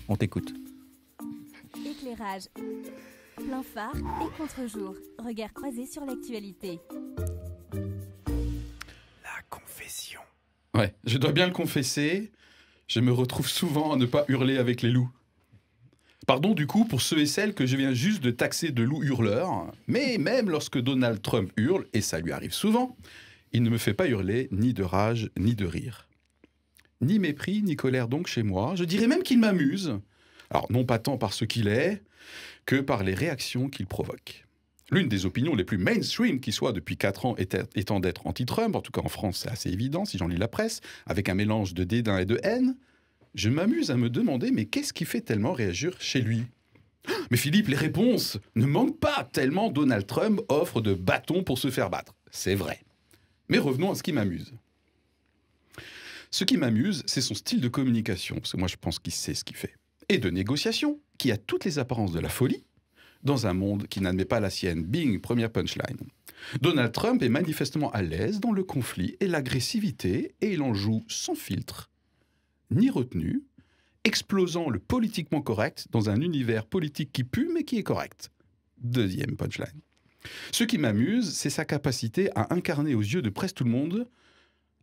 On t'écoute. Éclairage, plein phare et contre-jour. Regard croisé sur l'actualité. La confession. Ouais, je dois bien le confesser, je me retrouve souvent à ne pas hurler avec les loups. Pardon du coup pour ceux et celles que je viens juste de taxer de loups hurleurs, mais même lorsque Donald Trump hurle, et ça lui arrive souvent, il ne me fait pas hurler ni de rage ni de rire. Ni mépris ni colère donc chez moi, je dirais même qu'il m'amuse. Alors non pas tant par ce qu'il est, que par les réactions qu'il provoque. L'une des opinions les plus mainstream qui soit depuis 4 ans étant d'être anti-Trump, en tout cas en France c'est assez évident si j'en lis la presse, avec un mélange de dédain et de haine, je m'amuse à me demander mais qu'est-ce qui fait tellement réagir chez lui ? Mais Philippe, les réponses ne manquent pas tellement Donald Trump offre de bâtons pour se faire battre. C'est vrai. Mais revenons à ce qui m'amuse. Ce qui m'amuse, c'est son style de communication, parce que moi je pense qu'il sait ce qu'il fait, et de négociation, qui a toutes les apparences de la folie, dans un monde qui n'admet pas la sienne. Bing, première punchline. Donald Trump est manifestement à l'aise dans le conflit et l'agressivité, et il en joue sans filtre, ni retenue, explosant le politiquement correct dans un univers politique qui pue mais qui est correct. Deuxième punchline. Ce qui m'amuse, c'est sa capacité à incarner aux yeux de presque tout le monde,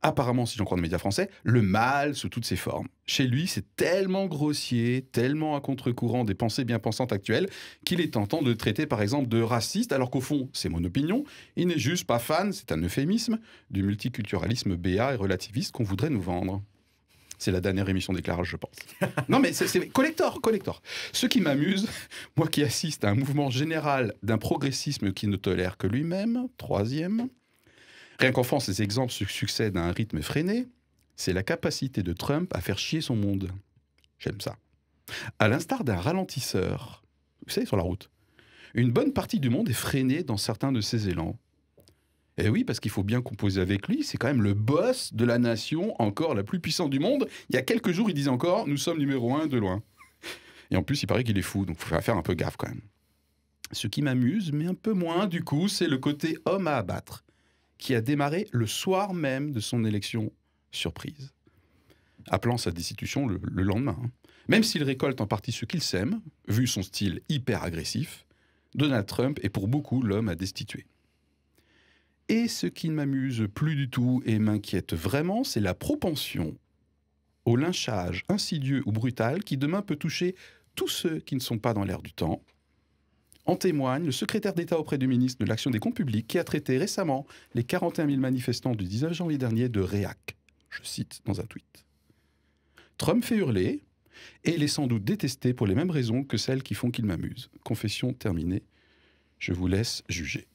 apparemment, si j'en crois les médias français, le mal sous toutes ses formes. Chez lui, c'est tellement grossier, tellement à contre-courant des pensées bien pensantes actuelles, qu'il est tentant de le traiter par exemple de raciste, alors qu'au fond, c'est mon opinion, il n'est juste pas fan, c'est un euphémisme, du multiculturalisme béat et relativiste qu'on voudrait nous vendre. C'est la dernière émission d'éclairage, je pense. Non, mais c'est collector. Ce qui m'amuse, moi qui assiste à un mouvement général d'un progressisme qui ne tolère que lui-même, troisième. Rien qu'en France, les exemples se succèdent à un rythme effréné. C'est la capacité de Trump à faire chier son monde. J'aime ça. À l'instar d'un ralentisseur, vous savez, sur la route. Une bonne partie du monde est freinée dans certains de ses élans. Et oui, parce qu'il faut bien composer avec lui, c'est quand même le boss de la nation encore la plus puissante du monde. Il y a quelques jours, il disait encore « Nous sommes numéro 1 de loin ». Et en plus, il paraît qu'il est fou, donc il faut faire un peu gaffe quand même. Ce qui m'amuse, mais un peu moins du coup, c'est le côté homme à abattre, qui a démarré le soir même de son élection surprise, appelant sa destitution le lendemain. Même s'il récolte en partie ce qu'il sème, vu son style hyper agressif, Donald Trump est pour beaucoup l'homme à destituer. Et ce qui ne m'amuse plus du tout et m'inquiète vraiment, c'est la propension au lynchage insidieux ou brutal qui demain peut toucher tous ceux qui ne sont pas dans l'air du temps. En témoigne le secrétaire d'État auprès du ministre de l'Action des Comptes Publics qui a traité récemment les 41 000 manifestants du 19 janvier dernier de réac. Je cite dans un tweet. Trump fait hurler et il est sans doute détesté pour les mêmes raisons que celles qui font qu'il m'amuse. Confession terminée. Je vous laisse juger.